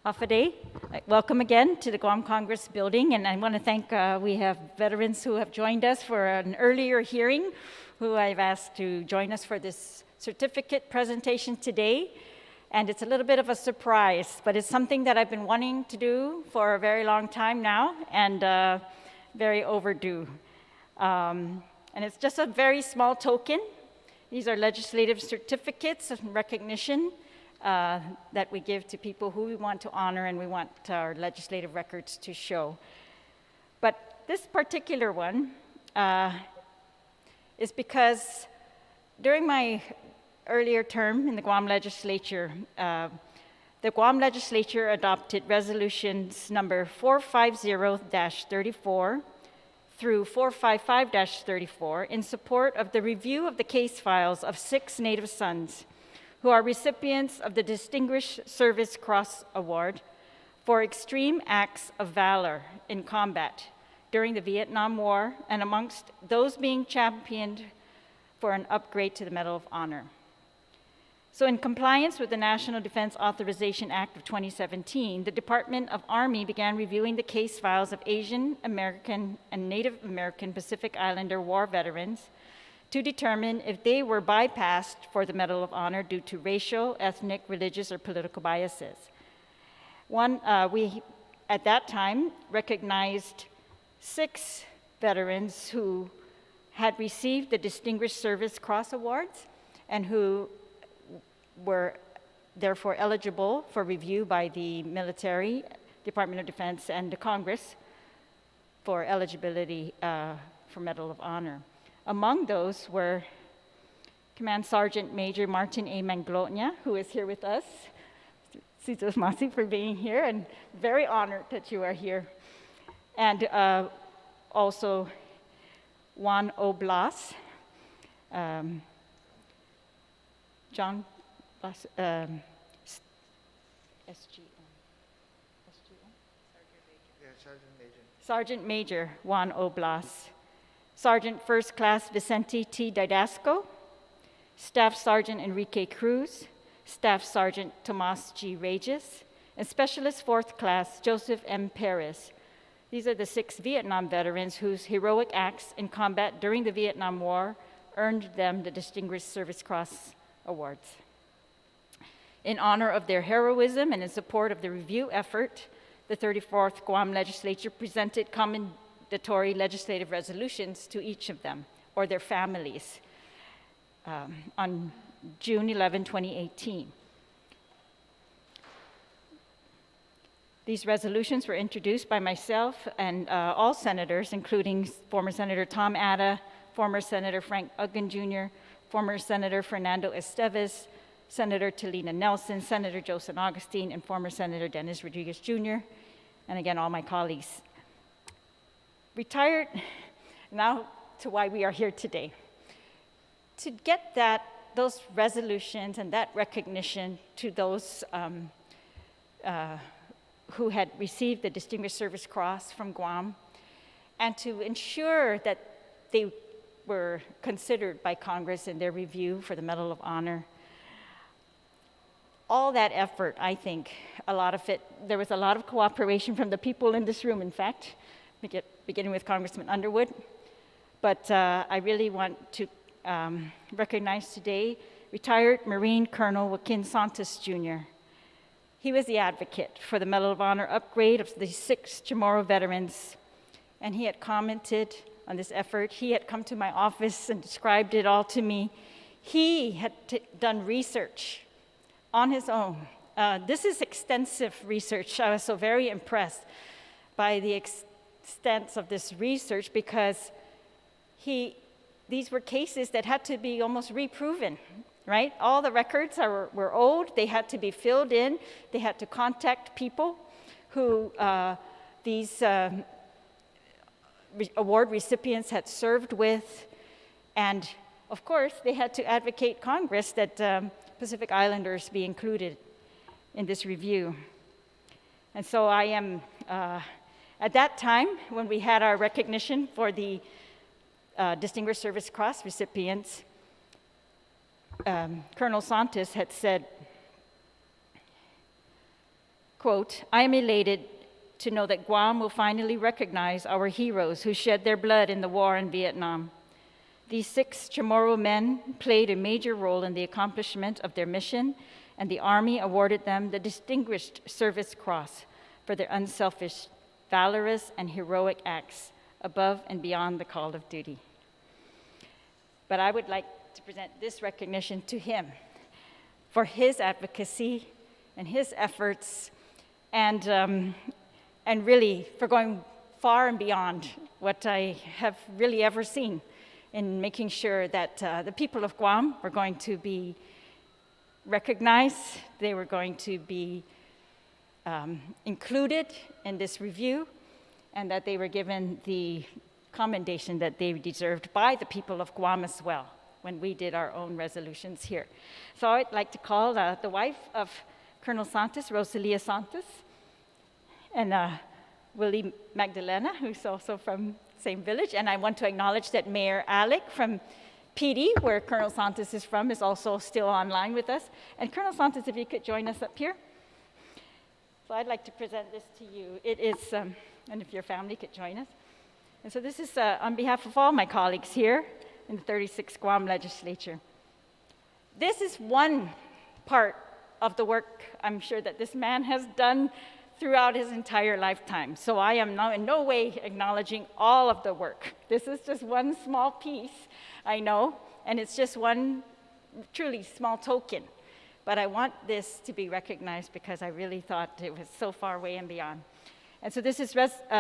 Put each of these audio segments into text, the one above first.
Hafa. Welcome again to the Guam Congress building, and I want to thank, we have veterans who have joined us for an earlier hearing, who I've asked to join us for this certificate presentation today. And it's a little bit of a surprise, but it's something that I've been wanting to do for a very long time now, and very overdue. And it's just a very small token. These are legislative certificates of recognition that we give to people who we want to honor and we want our legislative records to show. But this particular one is because during my earlier term in the Guam legislature, the Guam legislature adopted resolutions number 450-34 through 455-34 in support of the review of the case files of 6 Native sons who are recipients of the Distinguished Service Cross Award for extreme acts of valor in combat during the Vietnam War, and amongst those being championed for an upgrade to the Medal of Honor. So in compliance with the National Defense Authorization Act of 2017, the Department of Army began reviewing the case files of Asian American and Native American Pacific Islander war veterans to determine if they were bypassed for the Medal of Honor due to racial, ethnic, religious, or political biases. We, at that time, recognized 6 veterans who had received the Distinguished Service Cross Awards and who were therefore eligible for review by the military, Department of Defense, and the Congress for eligibility for Medal of Honor. Among those were Command Sergeant Major Martin A. Manglotnia, who is here with us. Sitos Masi for being here, and very honored that you are here. And also Juan O. Blas, John Blas, SGM. Sergeant Major Juan O. Blas. Sergeant First Class Vicente T. Didasco, Staff Sergeant Enrique Cruz, Staff Sergeant Tomas G. Regis, and Specialist Fourth Class Joseph M. Perez. These are the 6 Vietnam veterans whose heroic acts in combat during the Vietnam War earned them the Distinguished Service Cross Awards. In honor of their heroism and in support of the review effort, the 34th Guam Legislature presented commendatory legislative resolutions to each of them or their families on June 11, 2018. These resolutions were introduced by myself and all senators, including former Senator Tom Atta, former Senator Frank Uggan Jr., former Senator Fernando Esteves, Senator Talina Nelson, Senator Joe San Augustine, and former Senator Dennis Rodriguez Jr., and again, all my colleagues. Retired, now to why we are here today. To get those resolutions and that recognition to those who had received the Distinguished Service Cross from Guam, and to ensure that they were considered by Congress in their review for the Medal of Honor. All that effort, I think, a lot of it, there was a lot of cooperation from the people in this room, in fact, beginning with Congressman Underwood. But I really want to recognize today retired Marine Colonel Joaquin Santos, Jr. He was the advocate for the Medal of Honor upgrade of the 6 Chamorro veterans, and he had commented on this effort. He had come to my office and described it all to me. He had done research on his own. This is extensive research. I was so very impressed by the extent of this research because these were cases that had to be almost reproven, right? All the records were old. They had to be filled in. They had to contact people who these award recipients had served with. And of course, they had to advocate Congress that Pacific Islanders be included in this review. And so I am, at that time, when we had our recognition for the Distinguished Service Cross recipients, Colonel Santos had said, quote, "I am elated to know that Guam will finally recognize our heroes who shed their blood in the war in Vietnam. These 6 Chamorro men played a major role in the accomplishment of their mission, and the Army awarded them the Distinguished Service Cross for their unselfish, valorous, and heroic acts above and beyond the call of duty." But I would like to present this recognition to him for his advocacy and his efforts, and really for going far and beyond what I have really ever seen in making sure that the people of Guam were going to be recognized, they were going to be included in this review, and that they were given the commendation that they deserved by the people of Guam as well when we did our own resolutions here. So I'd like to call the wife of Colonel Santos, Rosalia Santos, and Willie Magdalena, who's also from the same village. And I want to acknowledge that Mayor Alec from PD, where Colonel Santos is from, is also still online with us. And Colonel Santos, if you could join us up here. So I'd like to present this to you. It is, and if your family could join us. And so this is on behalf of all my colleagues here in the 36th Guam Legislature. This is one part of the work I'm sure that this man has done throughout his entire lifetime. So I am now in no way acknowledging all of the work. This is just one small piece, I know, and it's just one truly small token. But I want this to be recognized because I really thought it was so far away and beyond. And so this is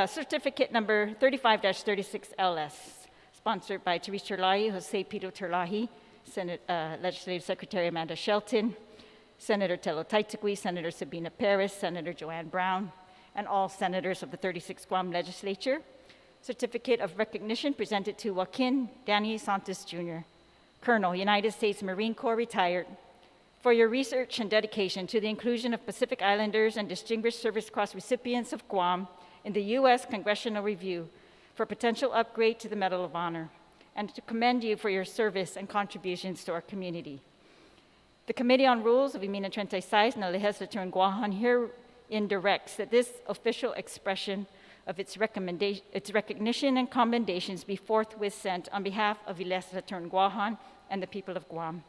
certificate number 35-36LS, sponsored by Therese Terlaje, Jose Pito Terlaje, Legislative Secretary Amanda Shelton, Senator Telo Taitakui, Senator Sabina Perez, Senator Joanne Brown, and all senators of the 36th Guam Legislature. Certificate of recognition presented to Joaquin Danny Santos Jr., Colonel, United States Marine Corps, retired, for your research and dedication to the inclusion of Pacific Islanders and Distinguished Service Cross recipients of Guam in the U.S. Congressional Review for potential upgrade to the Medal of Honor, and to commend you for your service and contributions to our community. The Committee on Rules of Imina 36 na Legislature in Guam herein directs that this official expression of its recognition and commendations be forthwith sent on behalf of the Legislature in Guam and the people of Guam,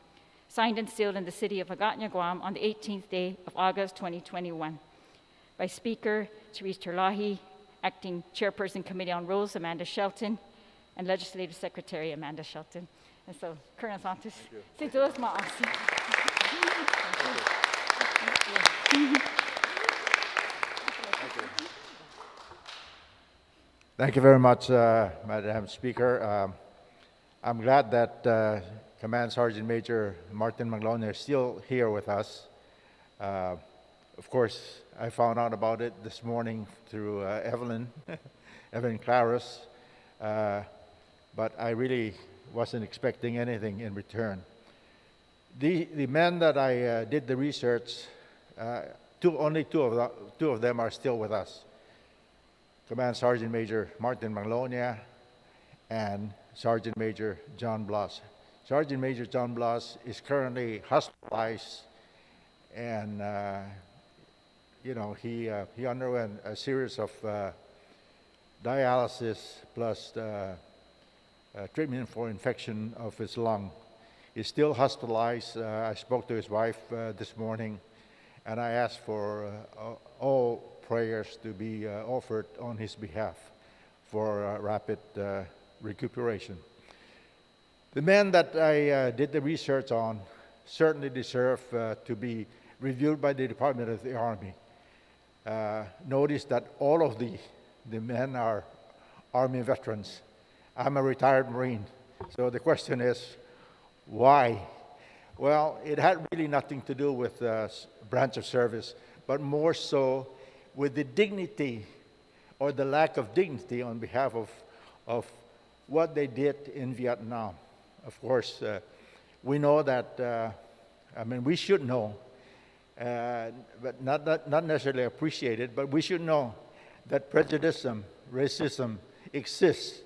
signed and sealed in the city of Hagåtña, Guam on the 18th day of August 2021 by Speaker Therese Terlaje, Acting Chairperson Committee on Rules Amanda Shelton, and Legislative Secretary Amanda Shelton. And so, Colonel Santos, sintulas maasi. Thank you very much, Madam Speaker. I'm glad that Command Sergeant Major Martin Manglona is still here with us. Of course, I found out about it this morning through Evelyn Claros, but I really wasn't expecting anything in return. The men that I did the research, only two of them are still with us. Command Sergeant Major Martin Manglona and Sergeant Major John Blas. Sergeant Major John Blas is currently hospitalized, and he underwent a series of dialysis plus treatment for infection of his lung. He's still hospitalized. I spoke to his wife this morning, and I asked for all prayers to be offered on his behalf for rapid recuperation. The men that I did the research on certainly deserve to be reviewed by the Department of the Army. Notice that all of the men are Army veterans. I'm a retired Marine, so the question is, why? Well, it had really nothing to do with branch of service, but more so with the dignity or the lack of dignity on behalf of what they did in Vietnam. Of course, we know that, we should know, but not necessarily appreciate it, but we should know that prejudice, racism exists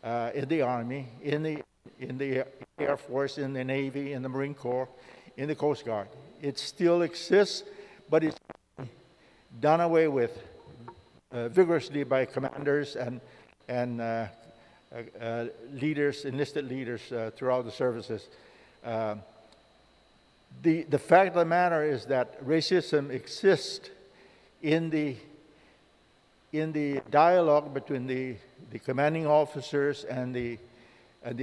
in the Army, in the Air Force, in the Navy, in the Marine Corps, in the Coast Guard. It still exists, but it's done away with vigorously by commanders and leaders, enlisted leaders throughout the services. The fact of the matter is that racism exists in the dialogue between the commanding officers and the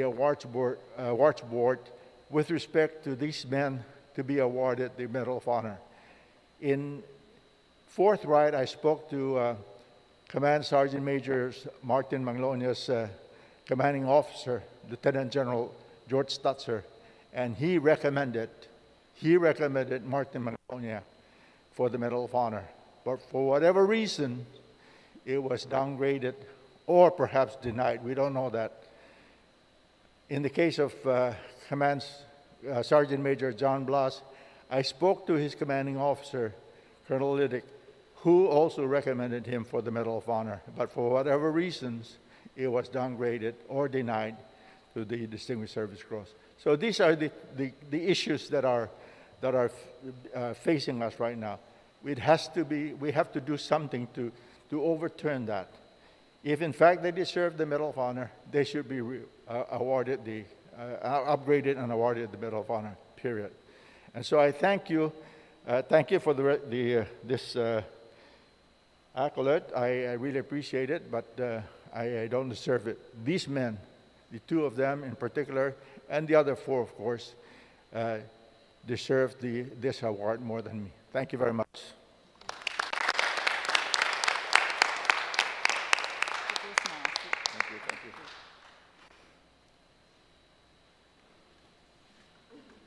awards board with respect to these men to be awarded the Medal of Honor. In forthright, I spoke to Command Sergeant Major Martin Manglonia's commanding officer, Lieutenant General George Stutzer, and he recommended Martin Manglonia for the Medal of Honor. But for whatever reason, it was downgraded or perhaps denied. We don't know that. In the case of Command Sergeant Major John Blas, I spoke to his commanding officer, Colonel Liddick, who also recommended him for the Medal of Honor. But for whatever reasons, it was downgraded or denied to the Distinguished Service Cross. So these are the issues that are facing us right now. We have to do something to overturn that. If in fact they deserve the Medal of Honor, they should be awarded upgraded and awarded the Medal of Honor, period. And so I thank you for this accolade. I really appreciate it, but I don't deserve it. These men, the two of them in particular, and the other four, of course, deserve this award more than me. Thank you very much.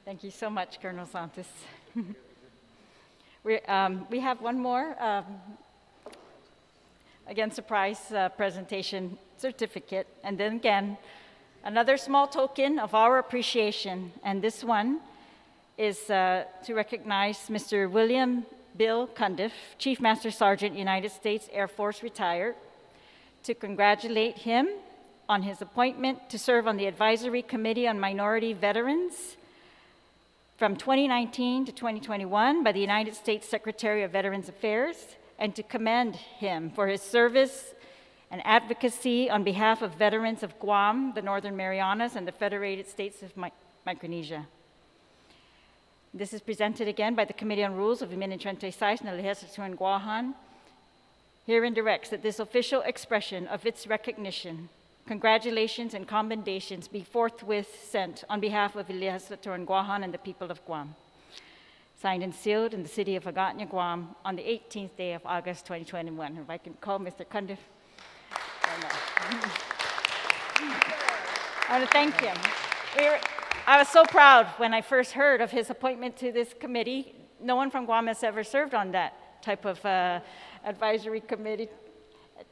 Thank you so much, Colonel Santos. We have one more, again, surprise presentation certificate, and then again, another small token of our appreciation. And this one is to recognize Mr. William Bill Cundiff, Chief Master Sergeant, United States Air Force, retired, to congratulate him on his appointment to serve on the Advisory Committee on Minority Veterans from 2019 to 2021 by the United States Secretary of Veterans Affairs, and to commend him for his service and advocacy on behalf of veterans of Guam, the Northern Marianas, and the Federated States of Micronesia. This is presented again by the Committee on Rules of Administrative na Legislature Guahan. Herein directs that this official expression of its recognition, congratulations and commendations be forthwith sent on behalf of the legislature in Guahan and the people of Guam. Signed and sealed in the city of Agatna, Guam, on the 18th day of August 2021. If I can call Mr. Cundiff. I want to thank him. I was so proud when I first heard of his appointment to this committee. No one from Guam has ever served on that type of advisory committee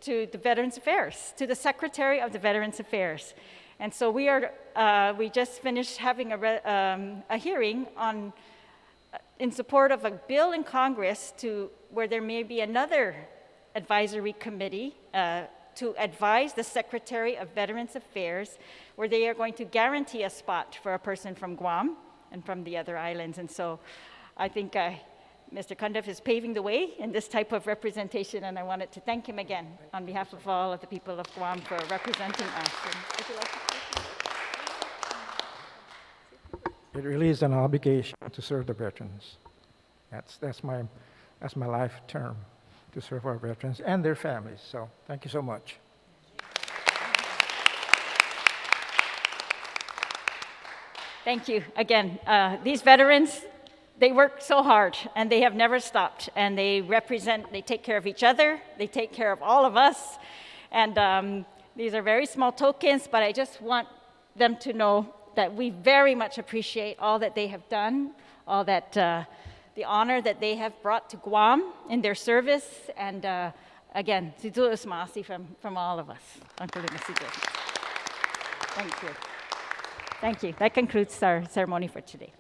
to the Veterans Affairs, to the Secretary of the Veterans Affairs. And so we just finished having a hearing on, in support of a bill in Congress where there may be another advisory committee to advise the Secretary of Veterans Affairs, where they are going to guarantee a spot for a person from Guam and from the other islands. And so I think Mr. Cundiff is paving the way in this type of representation, and I wanted to thank him again on behalf of all of the people of Guam for representing us. Would you like to It really is an obligation to serve the veterans. That's my life term, to serve our veterans and their families. So thank you so much. Thank you. Again, these veterans, they work so hard, and they have never stopped, and they take care of each other, they take care of all of us, and these are very small tokens, but I just want them to know that we very much appreciate all that they have done, all that, the honor that they have brought to Guam in their service, and again, Sidulus Masi from all of us. Thank you. Thank you. That concludes our ceremony for today.